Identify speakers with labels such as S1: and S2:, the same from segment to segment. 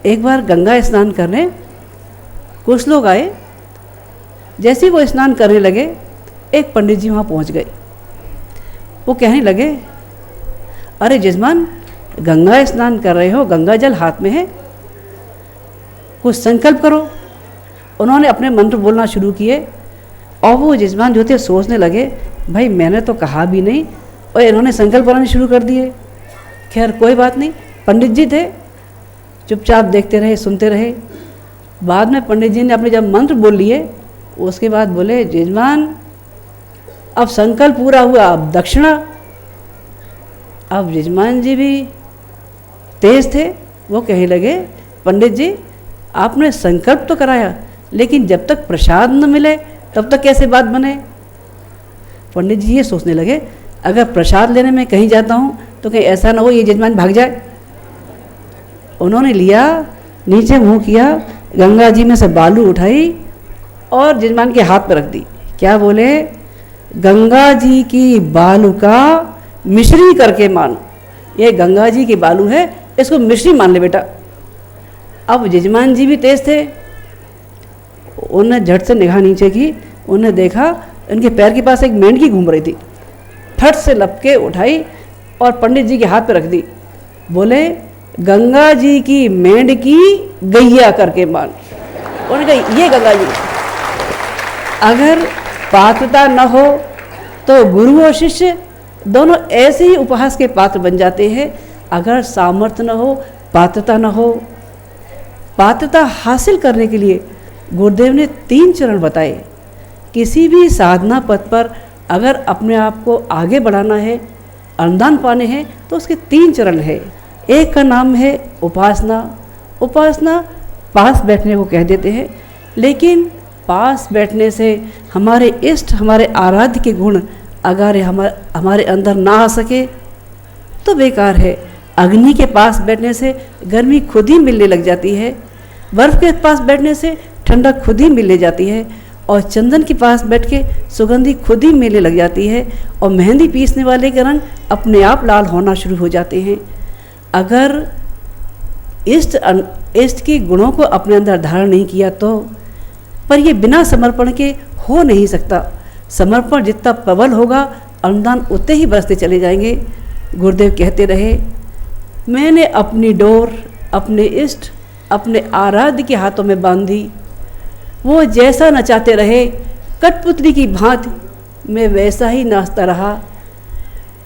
S1: एक बार गंगा स्नान करने कुछ लोग आए। जैसे ही वो स्नान करने लगे, एक पंडित जी वहाँ पहुँच गए। वो कहने लगे, अरे जजमान, गंगा स्नान कर रहे हो, गंगा जल हाथ में है, कुछ संकल्प करो। उन्होंने अपने मंत्र बोलना शुरू किए और वो जजमान जो थे सोचने लगे, भाई मैंने तो कहा भी नहीं और इन्होंने संकल्प बनाने शुरू कर दिए। खैर कोई बात नहीं, पंडित जी थे, चुपचाप देखते रहे, सुनते रहे। बाद में पंडित जी ने अपने जब मंत्र बोल लिए, उसके बाद बोले, जजमान अब संकल्प पूरा हुआ, अब दक्षिणा। अब जजमान जी भी तेज थे, वो कहने लगे, पंडित जी आपने संकल्प तो कराया, लेकिन जब तक प्रसाद न मिले तब तक कैसे बात बने। पंडित जी ये सोचने लगे, अगर प्रसाद लेने में कहीं जाता हूँ तो कहीं ऐसा ना हो ये जजमान भाग जाए। उन्होंने लिया, नीचे मुंह किया, गंगा जी में से बालू उठाई और जजमान के हाथ पर रख दी। क्या बोले, गंगा जी की बालू का मिश्री करके मान। ये गंगा जी की बालू है, इसको मिश्री मान ले बेटा। अब जजमान जी भी तेज थे, उन्होंने झट से निगाह नीचे की, उन्होंने देखा उनके पैर के पास एक मेंढकी घूम रही थी। फट से लपके उठाई और पंडित जी के हाथ पे रख दी। बोले, गंगा जी की मेंढकी गैया करके मान। उन्होंने कहा, ये गंगा जी। अगर पात्रता न हो तो गुरु और शिष्य दोनों ऐसे ही उपहास के पात्र बन जाते हैं। अगर सामर्थ्य न हो, पात्रता न हो, पात्रता हासिल करने के लिए गुरुदेव ने 3 चरण बताए। किसी भी साधना पथ पर अगर अपने आप को आगे बढ़ाना है, अनुदान पाने हैं, तो उसके 3 चरण है। एक का नाम है उपासना। उपासना पास बैठने को कह देते हैं, लेकिन पास बैठने से हमारे इष्ट, हमारे आराध्य के गुण अगर हमारे अंदर ना आ सके तो बेकार है। अग्नि के पास बैठने से गर्मी खुद ही मिलने लग जाती है, बर्फ़ के पास बैठने से ठंडक खुद ही मिलने जाती है, और चंदन के पास बैठ के सुगंधी खुद ही मिलने लग जाती है, और मेहंदी पीसने वाले के रंग अपने आप लाल होना शुरू हो जाते हैं। अगर इष्ट के गुणों को अपने अंदर धारण नहीं किया तो, पर ये बिना समर्पण के हो नहीं सकता। समर्पण जितना प्रबल होगा, अनुदान उतने ही बरसते चले जाएंगे। गुरुदेव कहते रहे, मैंने अपनी डोर अपने इष्ट, अपने आराध्य के हाथों में बांधी। वो जैसा नचाते रहे, कठपुतली की भांति मैं वैसा ही नाचता रहा।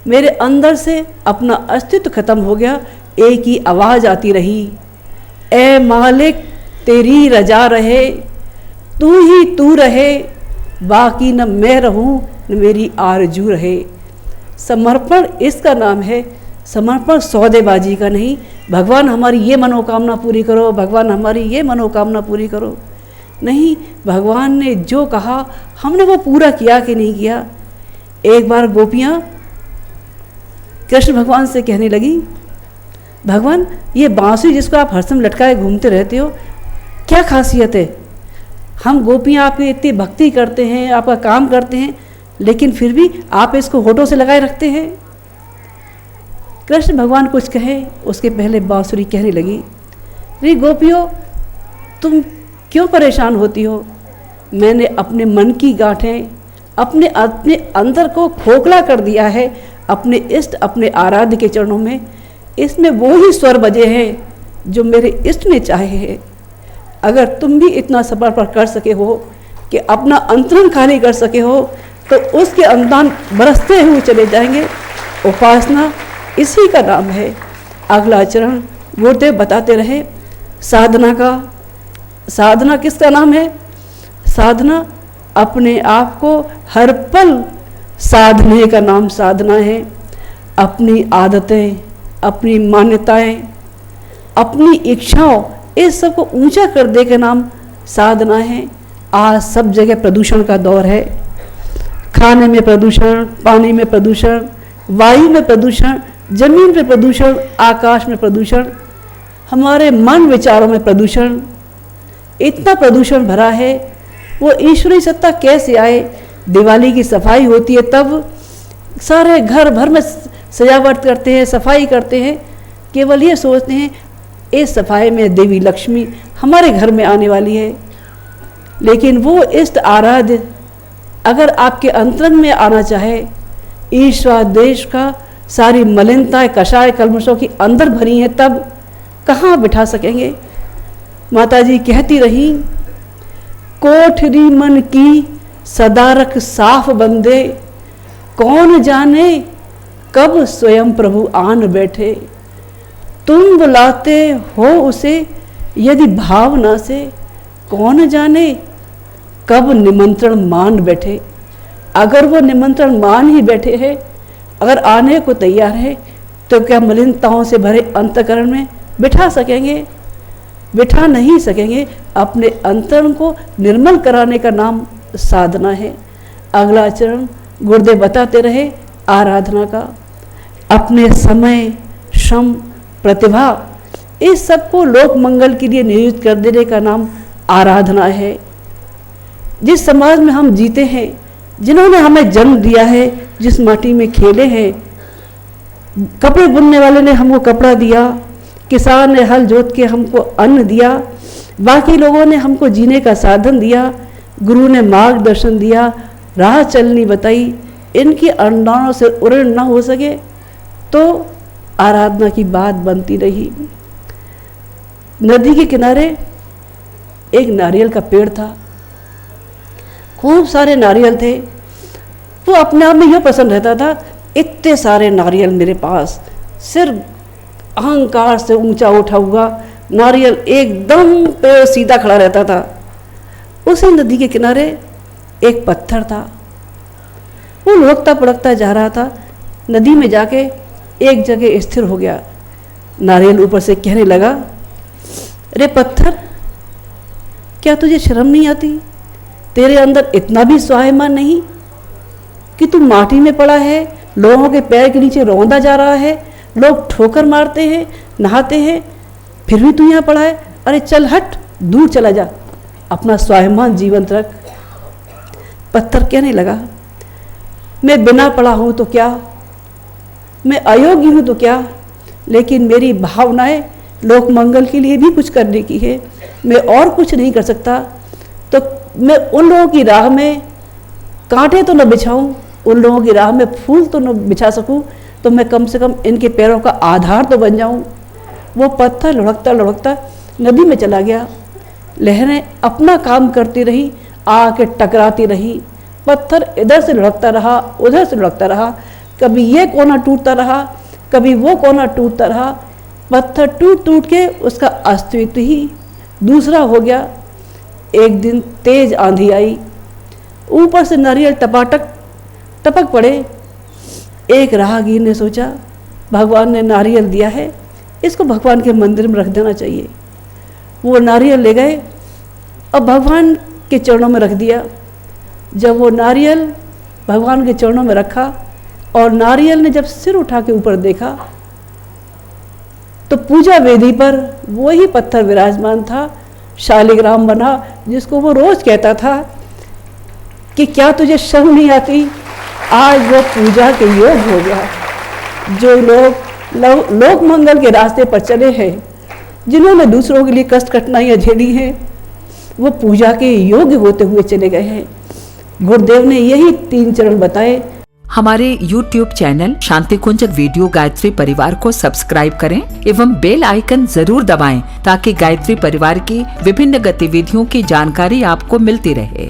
S1: मेरे अंदर से अपना अस्तित्व खत्म हो गया, एक ही आवाज़ आती रही, ए मालिक तेरी रजा रहे, तू ही तू रहे, बाकी न मैं रहूं न मेरी आरजू रहे। समर्पण इसका नाम है। समर्पण सौदेबाजी का नहीं, भगवान हमारी ये मनोकामना पूरी करो, भगवान हमारी ये मनोकामना पूरी करो, नहीं। भगवान ने जो कहा हमने वो पूरा किया कि नहीं किया। एक बार गोपियाँ कृष्ण भगवान से कहने लगी, भगवान ये बांसुरी जिसको आप हर समय लटकाए घूमते रहते हो, क्या खासियत है? हम गोपियाँ आपकी इतनी भक्ति करते हैं, आपका काम करते हैं, लेकिन फिर भी आप इसको होठों से लगाए रखते हैं। कृष्ण भगवान कुछ कहे उसके पहले बांसुरी कहने लगी, रे गोपियों, तुम क्यों परेशान होती हो? मैंने अपने मन की गांठें, अपने अंदर को खोखला कर दिया है अपने इष्ट, अपने आराध्य के चरणों में। इसमें वो ही स्वर बजे हैं जो मेरे इष्ट ने चाहे हैं। अगर तुम भी इतना समर्पण कर सके हो कि अपना अंतरंग खाली कर सके हो, तो उसके अनुदान बरसते हुए चले जाएंगे। उपासना इसी का नाम है। अगला चरण गुरुदेव बताते रहे साधना का। साधना किसका नाम है? साधना अपने आप को हर पल साधने का नाम साधना है। अपनी आदतें, अपनी मान्यताएं, अपनी इच्छाओं, इस सब को ऊंचा कर दे के नाम साधना है। आज सब जगह प्रदूषण का दौर है। खाने में प्रदूषण, पानी में प्रदूषण, वायु में प्रदूषण, जमीन पे प्रदूषण, आकाश में प्रदूषण, हमारे मन विचारों में प्रदूषण। इतना प्रदूषण भरा है, वो ईश्वरीय सत्ता कैसे आए? दिवाली की सफाई होती है तब सारे घर भर में सजावट करते हैं, सफाई करते हैं, केवल ये सोचते हैं इस सफाई में देवी लक्ष्मी हमारे घर में आने वाली है। लेकिन वो इष्ट आराध्य अगर आपके अंतरंग में आना चाहे, ईर्ष्या देश का सारी मलिनताएं कषाय कल्मशों की अंदर भरी हैं, तब कहाँ बिठा सकेंगे। माता जी कहती रही, कोठरी मन की सदा रख साफ बंदे, कौन जाने कब स्वयं प्रभु आन बैठे। तुम बुलाते हो उसे यदि भावना से, कौन जाने कब निमंत्रण मान बैठे। अगर वो निमंत्रण मान ही बैठे हैं, अगर आने को तैयार है, तो क्या मलिनताओं से भरे अंतःकरण में बिठा सकेंगे? बिठा नहीं सकेंगे। अपने अंतरण को निर्मल कराने का नाम साधना है। अगला चरण गुरुदेव बताते रहे आराधना का। अपने समय, श्रम, प्रतिभा, इस सबको लोक मंगल के लिए नियोजित कर देने का नाम आराधना है। जिस समाज में हम जीते हैं, जिन्होंने हमें जन्म दिया है, जिस माटी में खेले हैं, कपड़े बुनने वाले ने हमको कपड़ा दिया, किसान ने हल जोत के हमको अन्न दिया, बाकी लोगों ने हमको जीने का साधन दिया, गुरु ने मार्गदर्शन दिया, राह चलनी बताई। इनकी अनुदानों से उड़न न हो सके तो आराधना की बात बनती रही। नदी के किनारे एक नारियल का पेड़ था, खूब सारे नारियल थे। वो अपने आप में यह पसंद रहता था, इतने सारे नारियल मेरे पास, सिर अहंकार से ऊंचा उठा हुआ नारियल एकदम पेड़ सीधा खड़ा रहता था। उसी नदी के किनारे एक पत्थर था, वो लुढ़कता पड़कता जा रहा था। नदी में जाके एक जगह स्थिर हो गया। नारियल ऊपर से कहने लगा, अरे पत्थर, क्या तुझे शर्म नहीं आती? तेरे अंदर इतना भी स्वाभिमान नहीं कि तू माटी में पड़ा है, लोगों के पैर के नीचे रौंदा जा रहा है, लोग ठोकर मारते हैं, नहाते हैं, फिर भी तू यहाँ पड़ा है। अरे चल हट, दूर चला जा, अपना स्वाभिमान जीवंत रख। पत्थर कहने लगा, मैं बिना पढ़ा हूँ तो क्या, मैं अयोग्य हूँ तो क्या, लेकिन मेरी भावनाएं लोक मंगल के लिए भी कुछ करने की है। मैं और कुछ नहीं कर सकता, तो मैं उन लोगों की राह में कांटे तो न बिछाऊं, उन लोगों की राह में फूल तो न बिछा सकूं, तो मैं कम से कम इनके पैरों का आधार तो बन जाऊं। वो पत्थर लुढ़कता लुढ़कता नदी में चला गया। लहरें अपना काम करती रही, आके टकराती रही। पत्थर इधर से लुढ़कता रहा, उधर से लुढ़कता रहा, कभी ये कोना टूटता रहा, कभी वो कोना टूटता रहा। पत्थर टूट टूट के उसका अस्तित्व ही दूसरा हो गया। एक दिन तेज आंधी आई, ऊपर से नारियल टपाटक टपक पड़े। एक राहगीर ने सोचा, भगवान ने नारियल दिया है, इसको भगवान के मंदिर में रख देना चाहिए। वो नारियल ले गए और भगवान के चरणों में रख दिया। जब वो नारियल भगवान के चरणों में रखा और नारियल ने जब सिर उठा के ऊपर देखा, तो पूजा वेदी पर वही पत्थर विराजमान था, शालिग्राम बना, जिसको वो रोज कहता था कि क्या तुझे शर्म नहीं आती। आज वो पूजा के योग हो गया। जो लोग लोक मंगल के रास्ते पर चले हैं, जिन्होंने दूसरों के लिए कष्ट कठिनाइयाँ झेली हैं, वो पूजा के योग्य होते हुए चले गए हैं। गुरुदेव ने यही 3 चरण बताए।
S2: हमारे YouTube चैनल शांति कुंज वीडियो गायत्री परिवार को सब्सक्राइब करें एवं बेल आइकन जरूर दबाएं ताकि गायत्री परिवार की विभिन्न गतिविधियों की जानकारी आपको मिलती रहे।